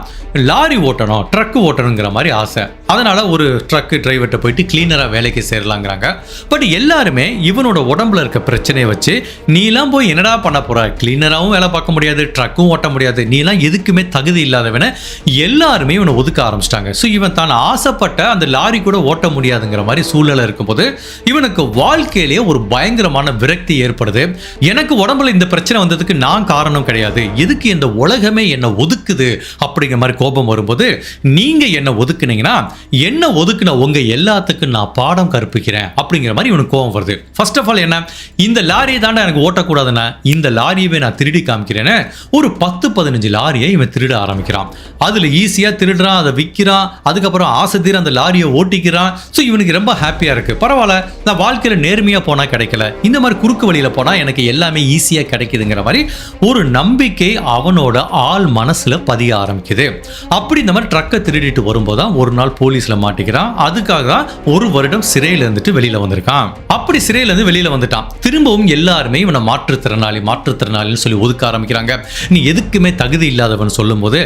லாரி ஓட்டணும், ட்ரக் ஓட்டணுங்கிற மாதிரி ஆசை. அதனால ஒரு ட்ரக் டிரைவர்கிட்ட போயிட்டு கிளீனராக வேலைக்கு சேரலாங்கிறாங்க. பட் எல்லாருமே இவனோட உடம்புல இருக்க பிரச்சனையை வச்சு, நீலாம் போய் என்னடா பண்ண போற, கிளீனராகவும் வேலை பார்க்க முடியாது, ட்ரக்கும் ஓட்ட முடியாது, நீலாம் எதுக்குமே தகுதி இல்லாதவன எல்லாருமே இவனை ஒதுக்க ஆரம்பிச்சிட்டாங்க. ஸோ இவன் தான் ஆசைப்பட்ட அந்த லாரி கூட ஓட்ட முடியாதுங்கிற மாதிரி சூழ்நிலை இருக்கும்போது இவனுக்கு வாழ்க்கையிலேயே ஒரு பயங்கரமான விரக்தி ஏற்படுது. எனக்கு உடம்புல இந்த பிரச்சனை வந்ததுக்கு நான் காரணம் கிடையாது, எதுக்கு இந்த உலகமே என்ன ஒதுக்குது அப்படிங்கிற மாதிரி கோபம் வரும்போது, நீங்க என்ன ஒதுக்குனீங்கன்னா என்ன ஒதுக்குன உங்க எல்லாத்துக்கும் நான் பாடம் கற்பிக்கிறேன் அப்படிங்கிற மாதிரி இவனுக்கு கோபம் வருது. ஃபர்ஸ்ட் ஆஃப் ஆல் என்ன, இந்த லாரியை தாண்டா எனக்கு ஓட்டக்கூடாதுன்னா இந்த லாரியவே நான் திருடி காமிக்கிறேன்னு ஒரு 10-15 லாரியை இவன் திருட ஆரம்பிக்கிறான். அதுல ஈஸியா திருடுறான், அதை விற்கிறான், அதுக்கப்புறம் ஆசை தீர அந்த லாரியை ஓட்டிக்கிறான். ஸோ இவனுக்கு ரொம்ப ஹாப்பியா இருக்கு. பரவாயில்ல, நான் வாழ்க்கையில நேர்மையா போனா கிடைக்கல, இந்த மாதிரி குறுக்கு வழியில போனா எனக்கு எல்லாமே ஈஸியா கிடைக்குதுங்கிற மாதிரி ஒரு நம்பிக்கை அவனோட ஆள் மனசுல பதிய ஆரம்பிக்குது. அப்படி இந்த மாதிரி ட்ரக்கை திருடிட்டு வரும்போது தான் ஒரு நாள் போலீஸ்ல மாட்டிக்கிறான். அதுக்காக தான் 1 வருடம் சிறையில இருந்துட்டு வெளியில வந்திருக்கான். அப்படி சிறையில இருந்து வெளியில வந்துட்டான். திரும்பவும் எல்லாருமே இவனை மாற்றுத்திறனாளின்னு சொல்லி ஒதுக்க ஆரம்பிக்கிறாங்க. நீ எதுக்குமே தகுதி இல்லாதவன் சொல்லும் போது,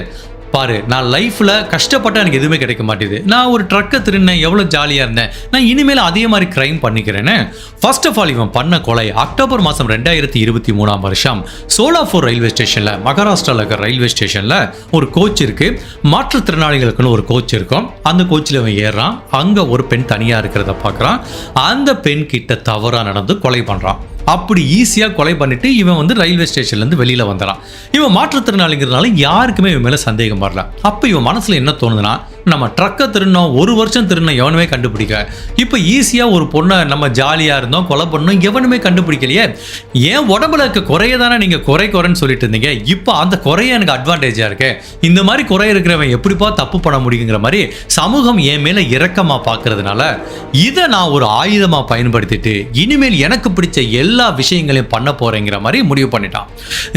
பாரு நான் லைஃப்ல கஷ்டப்பட்ட எனக்கு எதுவுமே கிடைக்க மாட்டேது, நான் ஒரு ட்ரக்கை திருடினேன், எவ்வளோ ஜாலியாக இருந்தேன், நான் இனிமேல் அதே மாதிரி கிரைம் பண்ணிக்கிறேன்னு. ஃபர்ஸ்ட் ஆஃப் ஆல் இவன் பண்ண கொலை அக்டோபர் மாதம் 2023 சோலாப்பூர் ரயில்வே ஸ்டேஷனில், மகாராஷ்டிராவில் இருக்கிற ரயில்வே ஸ்டேஷனில் ஒரு கோச் இருக்கு, மாற்றுத்திறனாளிகளுக்குன்னு ஒரு கோச் இருக்கும். அந்த கோச்சில் இவன் ஏறுறான். அங்கே ஒரு பெண் தனியாக இருக்கிறத பார்க்குறான். அந்த பெண் கிட்ட தவறாக நடந்து கொலை பண்ணுறான். அப்படி ஈஸியாக கொலை பண்ணிட்டு இவன் ரயில்வே ஸ்டேஷன்லேருந்து வெளியில் வந்துடான். இவன் மாற்றுத்திறனாளிங்கிறதுனால யாருக்குமே இவன் மேலே சந்தேகம் வரல. அப்போ இவன் மனசில் என்ன தோணுதுன்னா, நம்ம ட்ரக்கை திருடினோம், 1 வருஷம் திருடினோம், எவனுமே கண்டுபிடிக்க, இப்போ ஈஸியாக ஒரு பொண்ணை நம்ம ஜாலியாக இருந்தோம் கொலை பண்ணோம், எவனுமே கண்டுபிடிக்கலையே, ஏன் உடம்புல இருக்க குறைய தானே நீங்கள் குறைன்னு சொல்லிட்டு இருந்தீங்க, இப்போ அந்த குறைய எனக்கு அட்வான்டேஜாக இருக்கு, இந்த மாதிரி குறை இருக்கிறவன் எப்படிப்பா தப்பு பண்ண முடியுங்கிற மாதிரி சமூகம் என் மேலே இரக்கமாக பார்க்கறதுனால இதை நான் ஒரு ஆயுதமாக பயன்படுத்திட்டு இனிமேல் எனக்கு பிடிச்ச எல்லா விஷயங்களையும் பண்ண போறேங்கிற மாதிரி முடிவு பண்ணிட்டான்.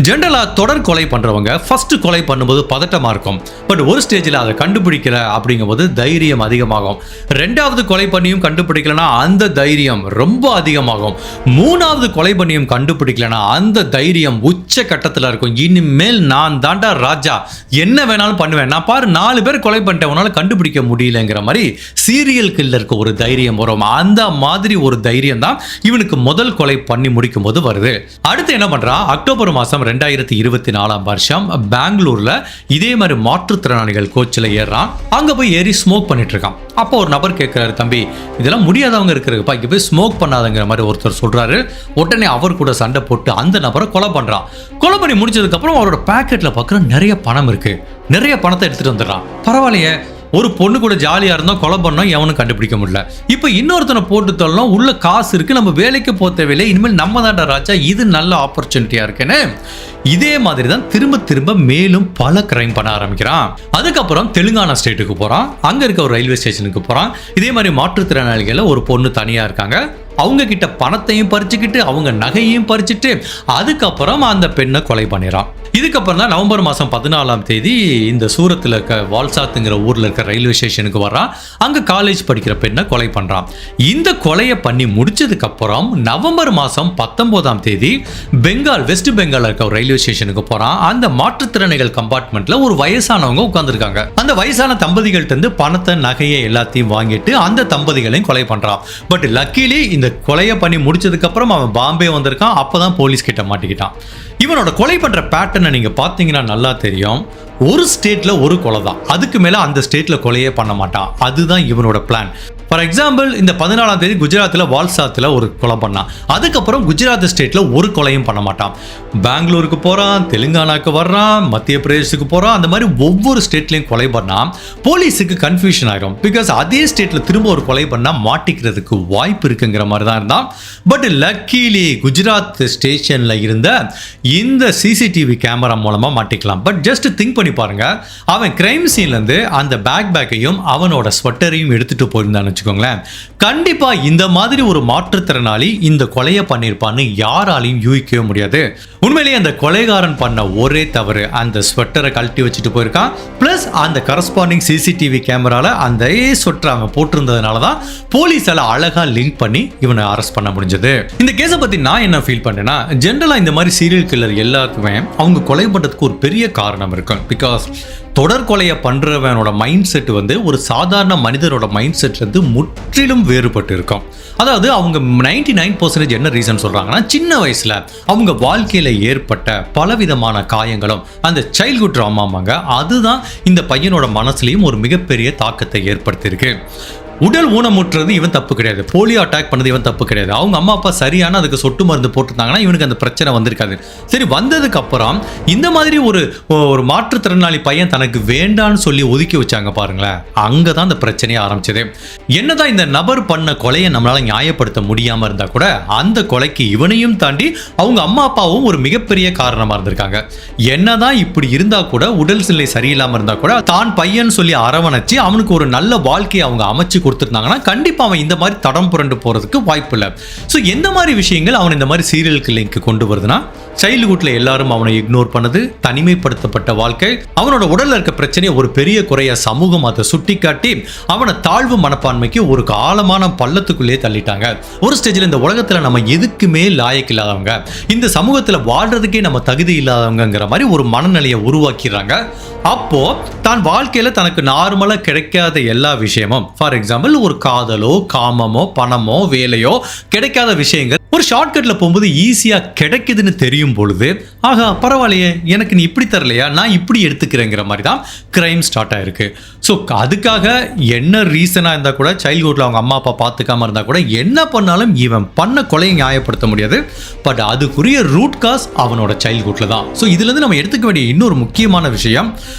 ஜென்ரலாக தொடர் கொலை பண்ணுறவங்க ஃபர்ஸ்ட் கொலை பண்ணும்போது பதட்டமாக இருக்கும். பட் ஒரு ஸ்டேஜில் அதை கண்டுபிடிக்கல அப்படிங்கும்போது தைரியம் அதிகமாகும். 2வது கொலை பண்ணியும் கண்டுபிடிக்கலனா அந்த தைரியம் ரொம்ப அதிகமாகும். 3வது கொலை பண்ணியும் கண்டுபிடிக்கலனா அந்த தைரியம் உச்ச கட்டத்தில் இருக்கும். இனிமேல் நான் தாண்டா ராஜா, என்ன வேணாலும் பண்ணுவேன், நான் பாரு 4 பேர் கொலை பண்ணிட்டேன், உன்னால கண்டுபிடிக்க முடியலங்கிற மாதிரி சீரியல் கில்லருக்கு ஒரு தைரியம் வரும். அந்த மாதிரி ஒரு தைரியம் தான் இவனுக்கு முதல் கொலை பண்ணி முடிக்கும் போது வருது. அடுத்து என்ன பண்றான், அக்டோபர் மாதம் 2024 பெங்களூர்ல இதே மாதிரி மாற்றுத்திறனாளிகள் கோச்சில் ஏறான். அங்க போய் ஏறி ஸ்மோக் பண்ணிட்டு இருக்கான். அப்போ ஒரு நபர் கேட்கிறாரு, தம்பி இதெல்லாம் முடியாதவங்க இருக்கிறப்பா, இங்க போய் ஸ்மோக் பண்ணாதங்கிற மாதிரி ஒருத்தர் சொல்றாரு. உடனே அவர் கூட சண்டை போட்டு அந்த நபரை கொலை பண்றான். கொலை பண்ணி முடிச்சதுக்கு அப்புறம் அவரோட பாக்கெட்ல பார்க்குற நிறைய பணம் இருக்கு, நிறைய பணத்தை எடுத்துட்டு வந்துடுறான். பரவாயில்லையே, ஒரு பொண்ணு கூட ஜாலியா இருந்தோம், கொலை பண்ணோம், எவனும் கண்டுபிடிக்க முடியல, இப்போ இன்னொருத்தனை போட்டு தள்ளணும், உள்ள காசு இருக்கு, நம்ம வேலைக்கு போக தேவையில்லை, இனிமேல் நம்ம தாண்டா ராஜா, இது நல்ல ஆப்பர்ச்சுனிட்டியா இருக்குன்னு இதே மாதிரி தான் திரும்ப மேலும் பல கிரைம் பண்ண ஆரம்பிக்கிறான். அதுக்கப்புறம் தெலுங்கானா ஸ்டேட்டுக்கு போறான். அங்க இருக்க ஒரு ரயில்வே ஸ்டேஷனுக்கு போறான். இதே மாதிரி மாற்றுத்திறனாளிகள் ஒரு பொண்ணு தனியா இருக்காங்க. அவங்க கிட்ட பணத்தையும் பறிச்சுக்கிட்டு அவங்க நகையையும் பறிச்சுட்டு அதுக்கப்புறம் அந்த பெண்ணை கொலை பண்ணிடுறான். இதுக்கப்புறம் தான் நவம்பர் மாதம் 14 இந்த சூரத்தில் இருக்க வால்சாத்துங்கிற ஊரில் இருக்க ரயில்வே ஸ்டேஷனுக்கு வர்றான். அங்கே காலேஜ் படிக்கிற பெண்ணை கொலை பண்ணுறான். இந்த கொலையை பண்ணி முடிச்சதுக்கப்புறம் நவம்பர் மாதம் 19 பெங்கால், வெஸ்ட் பெங்கால் இருக்க ஒரு ரயில்வே ஸ்டேஷனுக்கு போகிறான். அந்த மாற்றுத்திறனாளிகள் கம்பார்ட்மெண்ட்டில் ஒரு வயசானவங்க உட்காந்துருக்காங்க. அந்த வயசான தம்பதிகள்கிட்ட பணத்தை நகையை எல்லாத்தையும் வாங்கிட்டு அந்த தம்பதிகளையும் கொலை பண்ணுறான். பட் லக்கிலி இந்த கொலையை பண்ணி முடிச்சதுக்கப்புறம் அவன் பாம்பே வந்திருக்கான். அப்போ தான் போலீஸ் கிட்ட மாட்டிக்கிட்டான். இவனோட கொலை பண்ற பேட்டர்னை நீங்க பாத்தீங்கன்னா நல்லா தெரியும். ஒரு ஸ்டேட்ல ஒரு கொலை தான், அதுக்கு மேல அந்த ஸ்டேட்ல கொலையே பண்ண மாட்டான். அதுதான் இவனோட பிளான். ஃபார் எக்ஸாம்பிள் இந்த 14ஆம் தேதி குஜராத்தில் வால்சாத்தில் ஒரு கொலை பண்ணான். அதுக்கப்புறம் குஜராத் ஸ்டேட்டில் ஒரு கொலையும் பண்ண மாட்டான். பெங்களூருக்கு போகிறான், தெலுங்கானாக்கு வர்றான், மத்திய பிரதேசத்துக்கு போகிறான். அந்த மாதிரி ஒவ்வொரு ஸ்டேட்லையும் கொலை பண்ணால் போலீஸுக்கு கன்ஃபியூஷன் ஆகிடும். பிகாஸ் அதே ஸ்டேட்டில் திரும்ப ஒரு கொலை பண்ணால் மாட்டிக்கிறதுக்கு வாய்ப்பு இருக்குங்கிற மாதிரி தான் இருந்தான். பட் லக்கீலி குஜராத் ஸ்டேஷனில் இருந்த இந்த சிசிடிவி கேமரா மூலமாக மாட்டிக்கலாம். பட் ஜஸ்ட் திங்க் பண்ணி பாருங்க, அவன் கிரைம் சீன்லேருந்து அந்த பேக்கையும் அவனோட ஸ்வெட்டரையும் எடுத்துட்டு போயிருந்தான்னு வச்சுக்கோங்களேன், கண்டிப்பா இந்த மாதிரி ஒரு மாற்றுத்திறனாளி இந்த கொலையை பண்ணியிருப்பான்னு யாராலையும் யூகிக்கவே முடியாது. உண்மையிலேயே அந்த கொலைகாரன் பண்ண ஒரே தவறு அந்த ஸ்வெட்டரை கழட்டி வச்சுட்டு போயிருக்கான். பிளஸ் அந்த கரஸ்பாண்டிங் சிசிடிவி கேமரால அந்த ஸ்வெட்டர் அவன் போட்டிருந்ததுனால தான் போலீஸால அழகா லிங்க் பண்ணி இவனை அரெஸ்ட் பண்ண முடிஞ்சது. இந்த கேஸை பத்தி நான் என்ன ஃபீல் பண்ணேன்னா, ஜென்ரலா இந்த மாதிரி சீரியல் கில்லர் எல்லாருக்குமே அவங்க கொலை பண்றதுக்கு ஒரு பெரிய காரணம் இருக்கும். பிகாஸ் தொடர் கொலையை பண்றவனோட மைண்ட் செட் ஒரு சாதாரண மனிதரோட மைண்ட் செட்ல இருந்து முற்றிலும் வேறுபட்டு இருக்கும். அதாவது அவங்க 99% என்ன ரீசன் சொல்றாங்கன்னா, சின்ன வயசுல அவங்க வாழ்க்கையில ஏற்பட்ட பலவிதமான காயங்களும் அந்த சைல்ட்ஹுட் ட்ராமாங்க, அதுதான் இந்த பையனோட மனசுலயும் ஒரு மிகப்பெரிய தாக்கத்தை ஏற்படுத்தியிருக்கு. உடல் ஊனமுற்றது இவன் தப்பு கிடையாது, போலியோ அட்டாக் பண்ணது இவன் தப்பு கிடையாது. அவங்க அம்மா அப்பா சரியான அதுக்கு சொட்டு மருந்து போட்டுருந்தாங்கன்னா இவனுக்கு அந்த பிரச்சனை வந்திருக்காது. சரி, வந்ததுக்கு அப்புறம் இந்த மாதிரி ஒரு மாற்றுத்திறனாளி பையன் தனக்கு வேண்டான்னு சொல்லி ஒதுக்கி வச்சாங்க பாருங்களேன், அங்கதான் அந்த பிரச்சனையே ஆரம்பிச்சது. என்னதான் இந்த நபர் பண்ண கொலையை நம்மளால நியாயப்படுத்த முடியாம இருந்தா கூட அந்த கொலைக்கு இவனையும் தாண்டி அவங்க அம்மா அப்பாவும் ஒரு மிகப்பெரிய காரணமா இருந்திருக்காங்க. என்னதான் இப்படி இருந்தா கூட, உடல் நிலை சரியில்லாம இருந்தா கூட தான் பையன் சொல்லி அரவணைச்சு அவனுக்கு ஒரு நல்ல வாழ்க்கையை அவங்க அமைச்சு கொடுத்துருந்தாங்கன்னா கண்டிப்பா அவன் இந்த மாதிரி தடம் புரண்டு போறதுக்கு வாய்ப்பு இல்லை. ஸோ எந்த மாதிரி விஷயங்கள் அவன் இந்த மாதிரி சீரியல் கில்லிங்க்கு கொண்டு வருதுன்னா, சைல்ட்ஹுட்ல எல்லாரும் அவனை இக்னோர் பண்ணது, தனிமைப்படுத்தப்பட்ட வாழ்க்கை, அவனோட உடல்ல இருக்க பிரச்சனையை ஒரு பெரிய குறைய சமூகம் அதை சுட்டி காட்டி அவனை தாழ்வு மனப்பான்மைக்கு ஒரு ஆழமான பள்ளத்துக்குள்ளே தள்ளிட்டாங்க. ஒரு ஸ்டேஜில் இந்த உலகத்துல நம்ம எதுக்குமே லாயக்கு இல்லாதவங்க, இந்த சமூகத்துல வாழ்றதுக்கே நம்ம தகுதி இல்லாதவங்கிற மாதிரி ஒரு மனநிலையை உருவாக்கிறாங்க. அப்போ தான் வாழ்க்கையில தனக்கு நார்மலா கிடைக்காத எல்லா விஷயமும், ஃபார் எக்ஸாம்பிள் ஒரு காதலோ காமமோ பணமோ வேலையோ கிடைக்காத விஷயங்கள் ஒரு ஷார்ட்கட்ல போகும்போது ஈஸியா கிடைக்குதுன்னு தெரியும் பொழுது, ஆகா பரவாயில்லையே, எனக்கு நீ இப்படி தரலையா, நான் இப்படி எடுத்துக்கிறேங்கிற மாதிரி தான் கிரைம் ஸ்டார்ட் ஆயிருக்கு. ஸோ அதுக்காக என்ன ரீசனா இருந்தா கூட, சைல்ட்ஹுட்ல அவங்க அம்மா அப்பா பார்த்துக்காம இருந்தா கூட என்ன பண்ணாலும் இவன் பண்ண கொலையை நியாயப்படுத்த முடியாது. பட் அதுக்குரிய ரூட் காஸ் அவனோட சைல்ட்ஹுட்ல தான். ஸோ இதுல இருந்து நம்ம எடுத்துக்க வேண்டிய இன்னொரு முக்கியமான விஷயம்,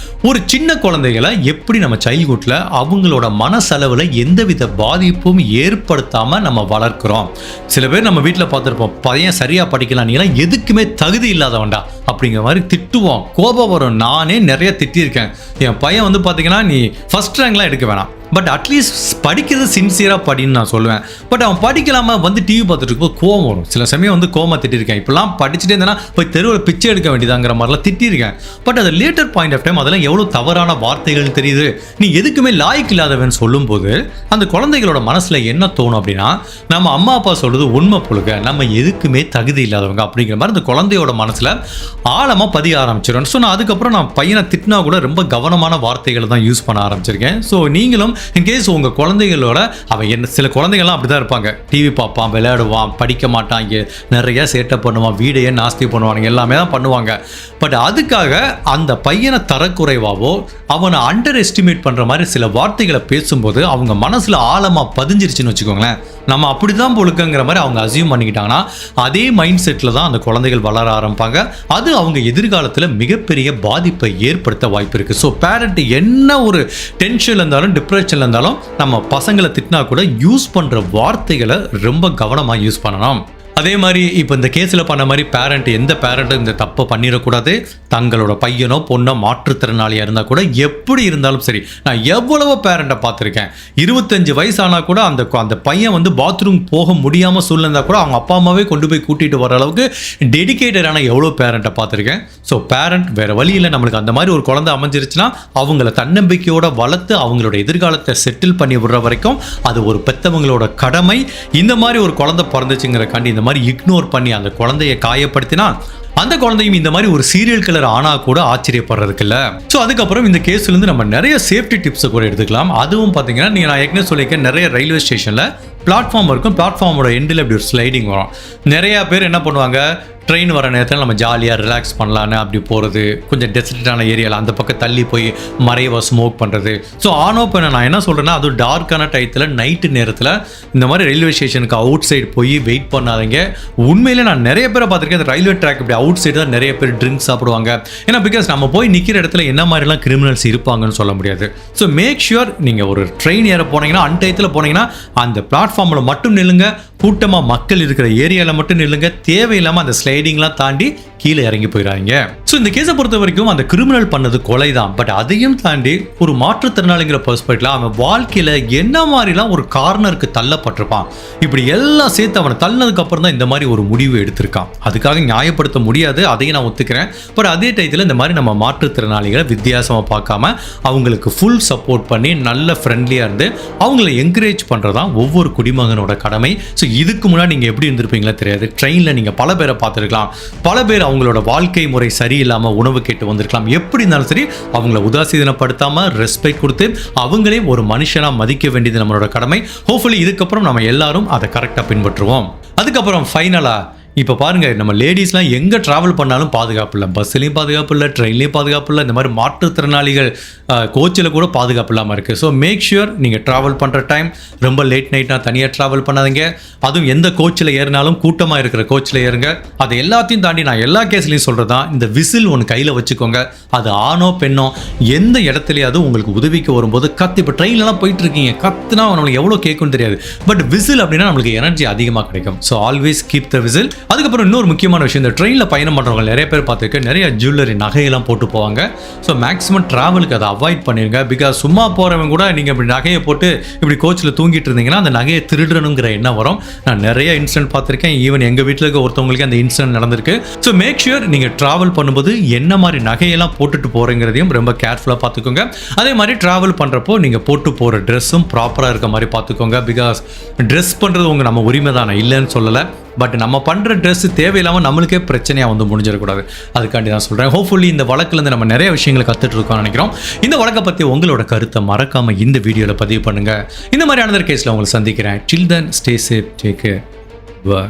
ஒரு சின்ன குழந்தைகளை எப்படி நம்ம சைல்ட்ஹுட்ல அவங்களோட மனசளவில் எந்தவித பாதிப்பும் ஏற்படுத்தாம நம்ம வளர்க்கிறோம். சில பேர் நம்ம வீட்டில் பார்த்துருப்போம், பையன் சரியா படிக்கலாம், நீலாம் எதுக்குமே தகுதி இல்லாதவன்டா அப்படிங்கிற மாதிரி திட்டுவோம், கோபம் வரும். நானே நிறைய திட்டியிருக்கேன். என் பையன் பார்த்தீங்கன்னா நீ ஃபர்ஸ்ட் ரேங்க்லாம் எடுக்க வேணாம், பட் அட்லீஸ்ட் படிக்கிறது சின்சியராக படின்னு நான் சொல்லுவேன். பட் அவன் படிக்கலாமா டிவி பார்த்துட்டு இருக்கும்போது கோவம் வரும். சில சமயம் கோவமாக திட்டிருக்கேன். இப்பெல்லாம் படிச்சுட்டே இருந்தேன்னா போய் தெருவில் பிச்சை எடுக்க வேண்டியதாங்கிற மாதிரிலாம் திட்டிருக்கேன். பட் அது லேட்டர் பாயிண்ட் ஆஃப் டைம் அதெல்லாம் எவ்வளோ தவறான வார்த்தைகள் தெரியுது. நீ எதுக்குமே லாய்க்கு இல்லாதவன் சொல்லும்போது அந்த குழந்தைகளோட மனசில் என்ன தோணும் அப்படின்னா, நம்ம அம்மா அப்பா சொல்றது உண்மை பொழுக, நம்ம எதுக்குமே தகுதி இல்லாதவங்க அப்படிங்கிற மாதிரி அந்த குழந்தையோட மனசில் ஆழமாக பதிய ஆரம்பிச்சிடும். ஸோ நான் அதுக்கப்புறம் நான் பையனை திட்டினா கூட ரொம்ப கவனமான வார்த்தைகளை தான் யூஸ் பண்ண ஆரம்பிச்சிருக்கேன். ஸோ நீங்களும் இன்கேஸ் உங்கள் குழந்தைகளோட, அவன் என்ன, சில குழந்தைகள்லாம் அப்படி தான் இருப்பாங்க, டிவி பார்ப்பான், விளையாடுவான், படிக்க மாட்டான், இங்கே நிறையா சேட்டை பண்ணுவான், வீடையே நாஸ்தி பண்ணுவானுங்க, எல்லாமே தான் பண்ணுவாங்க. பட் அதுக்காக அந்த பையனை தரக்குறைவாவோ அவனை அண்டர் எஸ்டிமேட் பண்ணுற மாதிரி சில வார்த்தைகளை பேசும்போது அவங்க மனசில் ஆழமாக பதிஞ்சிருச்சுன்னு வச்சுக்கோங்களேன். நம்ம அப்படி தான் பொழுக்கங்கிற மாதிரி அவங்க அசியூம் பண்ணிக்கிட்டாங்கன்னா அதே மைண்ட் செட்டில் தான் அந்த குழந்தைகள் வளர ஆரம்பிப்பாங்க. அது அவங்க எதிர்காலத்தில் மிகப்பெரிய பாதிப்பை ஏற்படுத்த வாய்ப்பு இருக்குது. ஸோ பேரண்ட் என்ன ஒரு டென்ஷனில் இருந்தாலும் டிப்ரெஷனில் இருந்தாலும் நம்ம பசங்களை திட்டினா கூட யூஸ் பண்ணுற வார்த்தைகளை ரொம்ப கவனமாக யூஸ் பண்ணணும். அதே மாதிரி இப்போ இந்த கேஸில் பண்ண மாதிரி எந்த பேரண்ட்டும் இந்த தப்பை பண்ணிடக்கூடாது. தங்களோட பையனோ பொண்ணோ மாற்றுத்திறனாளியாக இருந்தால் கூட, எப்படி இருந்தாலும் சரி, நான் எவ்வளவோ பேரண்ட்டை பார்த்துருக்கேன், 25 வயசானா கூட அந்த பையன் பாத்ரூம் போக முடியாமல் சூழ்நிலை கூட அவங்க அப்பா அம்மாவே கொண்டு போய் கூட்டிகிட்டு வர அளவுக்கு டெடிக்கேட்டடான எவ்வளோ பேரண்ட்டை பார்த்துருக்கேன். ஸோ பேரண்ட் வேறு வழியில் நம்மளுக்கு அந்த மாதிரி ஒரு குழந்தை அமைஞ்சிருச்சுன்னா அவங்கள தன்னம்பிக்கையோடு வளர்த்து அவங்களோட எதிர்காலத்தை செட்டில் பண்ணி விடுற வரைக்கும் அது ஒரு பெற்றவங்களோட கடமை. இந்த மாதிரி ஒரு குழந்தை பிறந்துச்சுங்கிறக்காண்டி இந்த மாதிரி இக்னோர் பண்ணி அந்த குழந்தையை காயப்படுத்தினா அந்த குழந்தையும் இந்த மாதிரி ஒரு சீரியல் கில்லர் ஆனா கூட ஆச்சரியப்படுறதுக்கு இல்லை. ஸோ அதுக்கப்புறம் இந்த கேஸ்லேருந்து நம்ம நிறைய சேஃப்டி டிப்ஸை கூட எடுத்துக்கலாம். அதுவும் பார்த்தீங்கன்னா, நான் ஏற்கனவே சொல்லியிருக்கேன், நிறைய ரயில்வே ஸ்டேஷனில் பிளாட்ஃபார்ம் இருக்கும். பிளாட்ஃபார்மோட எண்டில் இப்படி ஒரு ஸ்லைடிங் வரும். நிறையா பேர் என்ன பண்ணுவாங்க, ட்ரெயின் வர நேரத்தில் நம்ம ஜாலியாக ரிலாக்ஸ் பண்ணலான்னு அப்படி போகிறது, கொஞ்சம் டெசர்ட்டான ஏரியாவில் அந்த பக்கம் தள்ளி போய் மறைவாக ஸ்மோக் பண்ணுறது. ஸோ ஆனோ பண்ண நான் என்ன சொல்கிறேன்னா, அதுவும் டார்க்கான டயத்தில் நைட்டு நேரத்தில் இந்த மாதிரி ரயில்வே ஸ்டேஷனுக்கு அவுட் சைடு போய் வெயிட் பண்ணாதீங்க. உண்மையிலே நான் நிறைய பேரை பார்த்துருக்கேன், அந்த ரயில்வே ட்ராக் இப்படி அவுட் சைடு தான் நிறைய பேர் ட்ரிங்க்ஸ் சாப்பிடுவாங்க. ஏன்னா பிகாஸ் நம்ம போய் நிற்கிற இடத்துல என்ன மாதிரிலாம் கிரிமினல்ஸ் இருப்பாங்கன்னு சொல்ல முடியாது. ஸோ மேக் ஷுர் நீங்கள் ஒரு ட்ரெயின் ஏற போனீங்கன்னா அன்டயத்தில் போனீங்கன்னா அந்த பிளாட்ஃபார்மில் மட்டும் நில்லுங்க, கூட்டமாக மக்கள் இருக்கிற ஏரியாவில் மட்டும் நில்லுங்க, தேவையில்லாமல் அந்த ஸ்லைடிங்லாம் தாண்டி கீழே இறங்கி போயிடாங்க. ஸோ இந்த கேஸை பொறுத்த வரைக்கும் அந்த கிரிமினல் பண்ணது கொலை தான். பட் அதையும் தாண்டி ஒரு மாற்றுத்திறனாளிங்கிற பெர்ஸ்பெக்டிவ்ல அவன் வாழ்க்கையில் என்ன மாதிரிலாம் ஒரு கார்னருக்கு தள்ளப்பட்டிருப்பான், இப்படி எல்லாம் சேர்த்து அவனை தள்ளதுக்கு அப்புறம் தான் இந்த மாதிரி ஒரு முடிவு எடுத்திருக்கான். அதுக்காக நியாயப்படுத்த முடியாது, அதையும் நான் ஒத்துக்கிறேன். பட் அதே டயத்தில் இந்த மாதிரி நம்ம மாற்றுத்திறனாளிகளை வித்தியாசமாக பார்க்காம அவங்களுக்கு ஃபுல் சப்போர்ட் பண்ணி நல்ல ஃப்ரெண்ட்லியாக இருந்து அவங்கள என்கரேஜ் பண்ணுறதான் ஒவ்வொரு குடிமகனோட கடமை. ஸோ இதுக்கு முன்னாடி நீங்கள் எப்படி இருந்திருப்பீங்களா தெரியாது. ட்ரெயினில் நீங்கள் பல பேரை பார்த்துருக்கலாம், பல பேர் அவங்களோட வாழ்க்கை முறை சரியில்லாமல் உணவு கேட்டு வந்திருக்கலாம். எப்படி இருந்தாலும் சரி அவங்கள உதாசீனப்படுத்தாமல் ரெஸ்பெக்ட் கொடுத்து அவங்களே ஒரு மனுஷனாக மதிக்க வேண்டியது நம்மளோட கடமை. ஹோப்ஃபுல்லி இதுக்கப்புறம் நம்ம எல்லாரும் அதை கரெக்டாக பின்பற்றுவோம். அதுக்கப்புறம் ஃபைனலாக இப்போ பாருங்கள், நம்ம லேடிஸ்லாம் எங்கே ட்ராவல் பண்ணாலும் பாதுகாப்பு இல்லை, பஸ்ஸுலேயும் பாதுகாப்பு இல்லை, ட்ரெயின்லேயும் பாதுகாப்பு இல்லை, இந்த மாதிரி மாற்றுத்திறனாளிகள் கோச்சில் கூட பாதுகாப்பு இல்லாமல் இருக்குது. ஸோ மேக் ஷுர் நீங்கள் ட்ராவல் பண்ணுற டைம் ரொம்ப லேட் நைட்டாக தனியாக ட்ராவல் பண்ணாதீங்க. அதுவும் எந்த கோச்சில் ஏறினாலும் கூட்டமாக இருக்கிற கோச்சில் ஏறுங்க. அது எல்லாத்தையும் தாண்டி நான் எல்லா கேஸ்லையும் சொல்கிறது தான், இந்த விசில் ஒன்று கையில் வச்சுக்கோங்க. அது ஆணோ பெண்ணோ எந்த இடத்துலையாவது உங்களுக்கு உதவிக்கு வரும்போது கத்து. இப்போ ட்ரெயின்லாம் போயிட்டு இருக்கீங்க, கத்துனா நம்மளுக்கு எவ்வளோ கேட்கும்னு தெரியாது. பட் விசில் அப்படின்னா நம்மளுக்கு எனர்ஜி அதிகமாக கிடைக்கும். So always keep the whistle. அதுக்கப்புறம் இன்னொரு முக்கியமான விஷயம், இந்த ட்ரெயினில் பயணம் பண்ணுறவங்க நிறைய பேர் பார்த்துருக்க, நிறைய ஜுவல்லரி நகையெல்லாம் போட்டு போவாங்க. ஸோ மேக்ஸிமம் ட்ராவலுக்கு அதை அவாய்ட் பண்ணிடுங்க. பிகாஸ் சும்மா போகிறவங்க கூட நீங்கள் இப்படி நகையை போட்டு இப்படி கோச்சில் தூங்கிட்டு இருந்தீங்கன்னா அந்த நகையை திருடணுங்கிற எண்ணம் வரும். நான் நிறைய இன்சிடென்ட் பார்த்துருக்கேன். ஈவன் எங்கள் வீட்டில் இருக்க ஒருத்தவங்களுக்கு அந்த இன்சிடென்ட் நடந்திருக்கு. ஸோ மேக் ஷுர் நீங்கள் ட்ராவல் பண்ணும்போது என்ன மாதிரி நகையெல்லாம் போட்டுட்டு போகிறங்கிறதையும் ரொம்ப கேர்ஃபுல்லாக பார்த்துக்கோங்க. அதே மாதிரி ட்ராவல் பண்ணுறப்போ நீங்கள் போட்டு போகிற ட்ரெஸ்ஸும் ப்ராப்பராக இருக்க மாதிரி பார்த்துக்கோங்க. பிகாஸ் ட்ரெஸ் பண்ணுறது உங்கள் நம்ம உரிமை தானே, இல்லைன்னு சொல்லலை. பட் நம்ம பண்ணுற ட்ரெஸ் தேவையில்லாமல் நம்மளுக்கே பிரச்சனையாக வந்து முடிஞ்சிடக்கூடாது. அதுக்காண்டி தான் சொல்கிறேன். ஹோப்ஃபுல்லி இந்த வழக்குலேருந்து நம்ம நிறைய விஷயங்களை கற்றுட்டு இருக்கோம்னு நினைக்கிறோம். இந்த வழக்கை பற்றி உங்களோட கருத்தை மறக்காமல் இந்த வீடியோவில் பதிவு பண்ணுங்கள். இந்த மாதிரி அனதர் கேஸில் உங்களை சந்திக்கிறேன். Till then stay safe, take care, by.